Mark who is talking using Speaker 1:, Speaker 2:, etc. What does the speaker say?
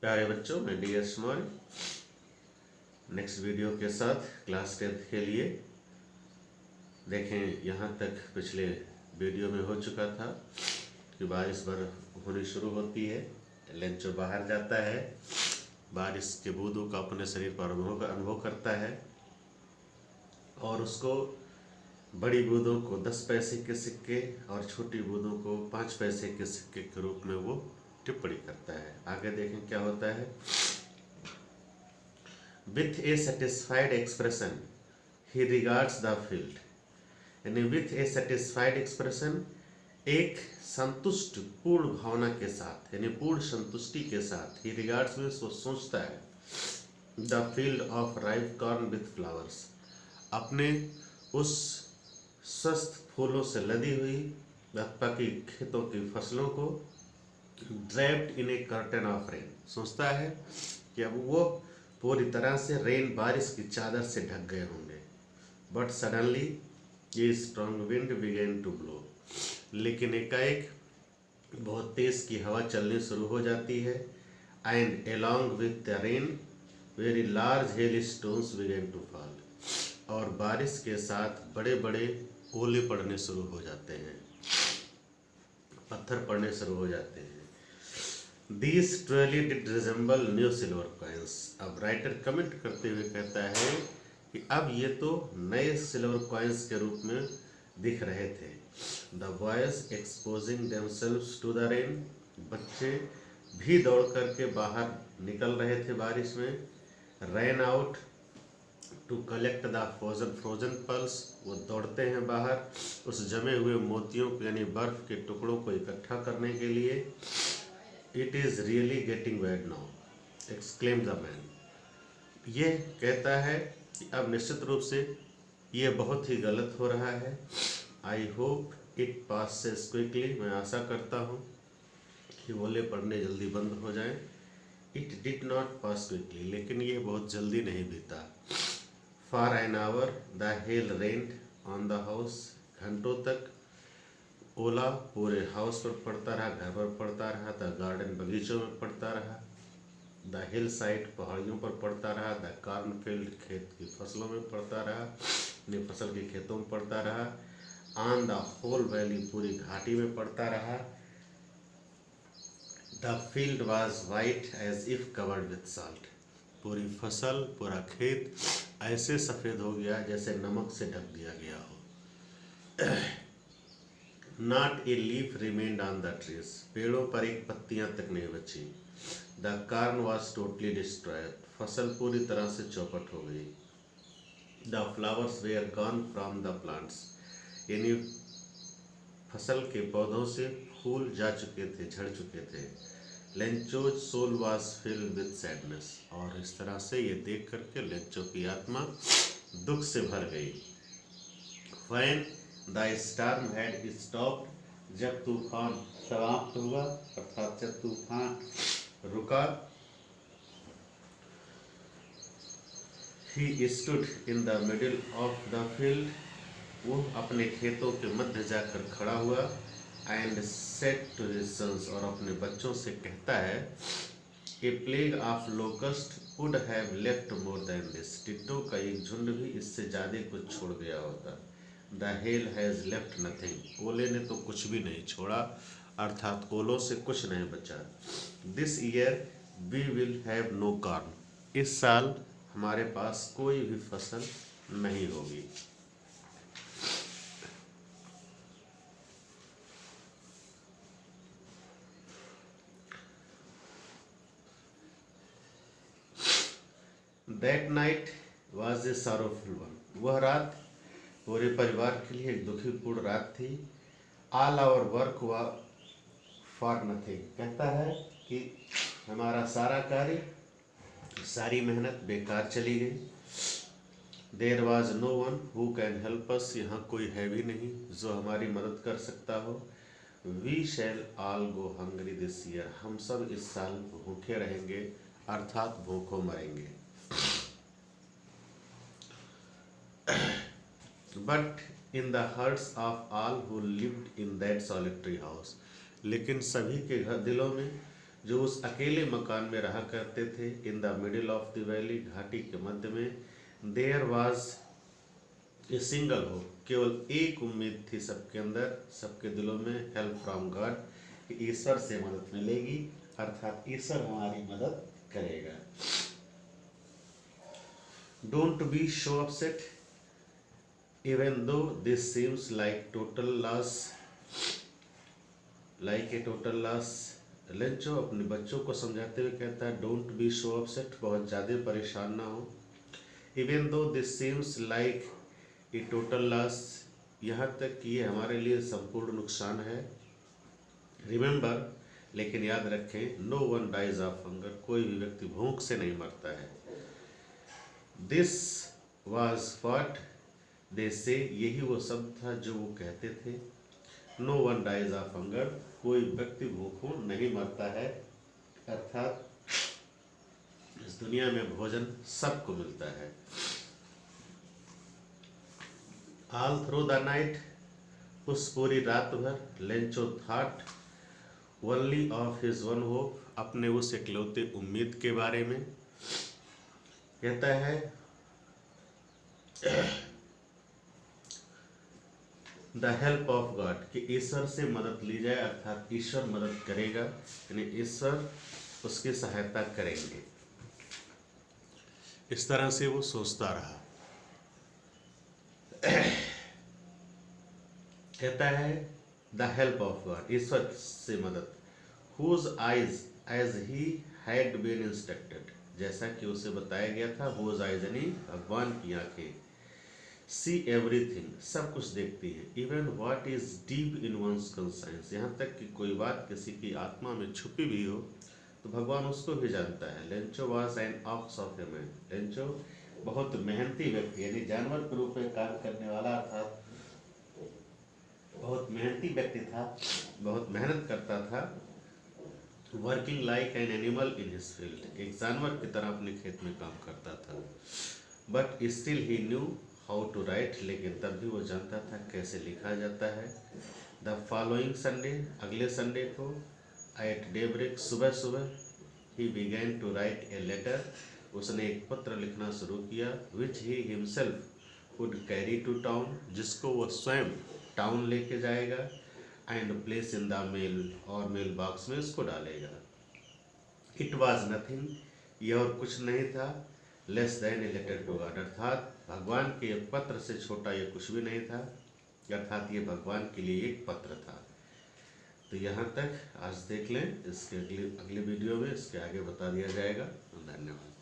Speaker 1: प्यारे बच्चों, मैं डी.एस. स्मॉल नेक्स्ट वीडियो के साथ क्लास 10th के लिए देखें। यहाँ तक पिछले वीडियो में हो चुका था कि बारिश होनी शुरू होती है, लेंचो बाहर जाता है, बारिश के बूंदों का अपने शरीर पर अनुभव करता है और उसको बड़ी बूंदों को 10 पैसे के सिक्के और छोटी बूंदों को 5 पैसे के सिक्के के रूप में वो टिप्पणी करता है। आगे देखें क्या होता है। With A satisfied expression he regards the field, यानी विथ ए सेटिस्फाइड एक्सप्रेशन, एक संतुष्ट पूर्ण भावना के साथ, यानी पूर्ण संतुष्टि के साथ, ही रिगार्ड्स में वो सोचता है the field of ripe corn with flowers, अपने उस स्वस्थ फूलों से लदी हुई पकी खेतों की फसलों को draped in A curtain of rain, सोचता है कि अब वो पूरी तरह से रेन बारिश की चादर से ढक गए होंगे। बट सडनली ये strong wind began to blow, लेकिन एकाएक बहुत तेज की हवा चलनी शुरू हो जाती है। And along with the rain very large hailstones began to fall, और बारिश के साथ बड़े बड़े ओले पड़ने शुरू हो जाते हैं, पत्थर पड़ने शुरू हो जाते हैं। These truly did resemble new silver coins, अब राइटर कमेंट करते हुए कहता है कि अब ये तो नए सिल्वर कॉइन्स के रूप में दिख रहे थे। The boys exposing themselves to the rain, बच्चे भी दौड़ करके बाहर निकल रहे थे बारिश में। Ran out to collect the frozen pearls, वो दौड़ते हैं बाहर उस जमे हुए मोतियों को, यानी बर्फ के टुकड़ों को इकट्ठा करने के लिए। It is really getting bad now, exclaimed the man, ये कहता है कि अब निश्चित रूप से ये बहुत ही गलत हो रहा है। I hope it passes quickly, मैं आशा करता हूँ कि ओले पड़ने जल्दी बंद हो जाएं। It did not pass quickly, लेकिन ये बहुत जल्दी नहीं बीता। For an hour the hail rained on the house, घंटों तक ओला पूरे हाउस पर पड़ता रहा, घर पर पड़ता रहा। द गार्डन, बगीचों में पड़ता रहा। द हिल साइड, पहाड़ियों पर पड़ता रहा। द कॉर्न फील्ड, खेत की फसलों में पड़ता रहा, अपनी फसल के खेतों में पड़ता रहा। ऑन द होल वैली, पूरी घाटी में पड़ता रहा। The field was white as if covered with salt, पूरी फसल, पूरा खेत ऐसे सफ़ेद हो गया जैसे नमक से ढक दिया गया हो। Not a leaf remained on the trees, पेड़ों पर एक पत्तियां तक नहीं बची। The corn was totally destroyed, फसल पूरी तरह से चौपट हो गई। The flowers were gone from the plants, यानी फसल के पौधों से फूल जा चुके थे, झड़ चुके थे। Lencho's soul was filled with sadness, और इस तरह से ये देख करके लेंचो की आत्मा दुख से भर गई। When the storm had stopped, जब तूफान समाप्त हुआ, अर्थात जब तूफान रुका, he stood in the middle of the field, वो अपने खेतों के मध्य जाकर खड़ा हुआ। and said to his sons, और अपने बच्चों से कहता है, a plague of locust would have left more than this, टिड्डों का एक झुंड भी इससे ज़्यादा कुछ छोड़ गया होता। The hail has left nothing, ओले ने तो कुछ भी नहीं छोड़ा, अर्थात ओलों से कुछ नहीं बचा। This year we will have no corn, इस साल हमारे पास कोई भी फसल नहीं होगी। That night was a sorrowful one, वह रात पूरे परिवार के लिए एक दुखीपूर्ण रात थी। All our work was for nothing, कहता है कि हमारा सारा कार्य, सारी मेहनत बेकार चली गई। There was no one who can help us, यहाँ कोई है भी नहीं जो हमारी मदद कर सकता हो। We shall all go hungry this year, हम सब इस साल भूखे रहेंगे, अर्थात भूखों मरेंगे। But in the hearts of all who lived in that solitary house, लेकिन सभी के दिलों में जो उस अकेले मकान में रहा करते थे। In the middle of the valley, घाटी के मध्य में, there was a single hope, केवल एक उम्मीद थी सबके अंदर, सबके दिलों में, हेल्प फ्रॉम गॉड, कि ईश्वर से मदद मिलेगी, अर्थात ईश्वर हमारी मदद करेगा। Don't be show upset even though this seems like total loss, like a total loss. Lencho अपने बच्चों को समझाते हुए कहता है, डोंट बी शो अपसेट, बहुत ज़्यादा परेशान ना हो। Even though this seems like a total loss, यहाँ तक कि ये हमारे लिए संपूर्ण नुकसान है। रिमेंबर, लेकिन याद रखें, no one dies of hunger, कोई भी व्यक्ति भूख से नहीं मरता है। दिस वॉज व्हाट दे से, यही वो शब्द था जो वो कहते थे। No one dies of hunger, कोई व्यक्ति भूखों नहीं मरता है, अर्थात इस दुनिया में भोजन सबको मिलता है। ऑल थ्रू द नाइट, उस पूरी रात भर, Lencho thought only of his one hope, अपने उस इकलौते उम्मीद के बारे में। कहता है द हेल्प ऑफ गॉड, कि ईश्वर से मदद ली जाए, अर्थात ईश्वर मदद करेगा, यानी ईश्वर उसकी सहायता करेंगे। इस तरह से वो सोचता रहा। कहता है द हेल्प ऑफ गॉड, ईश्वर से मदद, whose eyes as he had been instructed, जैसा कि उसे बताया गया था। हुज आइज यानी भगवान की आंखें, सी एवरीथिंग, सब कुछ देखती है। Even what is deep in one's conscience, यहाँ तक कि कोई बात किसी की आत्मा में छुपी भी हो तो भगवान उसको भी जानता है। Lencho was an ox of a man, Lencho बहुत मेहनती व्यक्ति, यानी जानवर के रूप में काम करने वाला, अर्थात बहुत मेहनती व्यक्ति था, बहुत मेहनत करता था। Working like an animal in his field, एक जानवर की तरह अपने खेत में काम करता था। But still he knew how to write, लेकिन तब भी वो जानता था कैसे लिखा जाता है। द फॉलोइंग संडे, अगले संडे को, एट डेब्रेक, सुबह सुबह, he began to write a letter, उसने एक पत्र लिखना शुरू किया। Which he himself would carry to town, जिसको वो स्वयं टाउन लेके जाएगा। And place in the mail, और मेल बॉक्स में उसको डालेगा। इट वॉज नथिंग, यह और कुछ नहीं था, less than a letter to God, अर्थात भगवान के पत्र से छोटा ये कुछ भी नहीं था, अर्थात ये भगवान के लिए एक पत्र था। तो यहाँ तक आज देख लें, इसके अगले वीडियो में इसके आगे बता दिया जाएगा। धन्यवाद।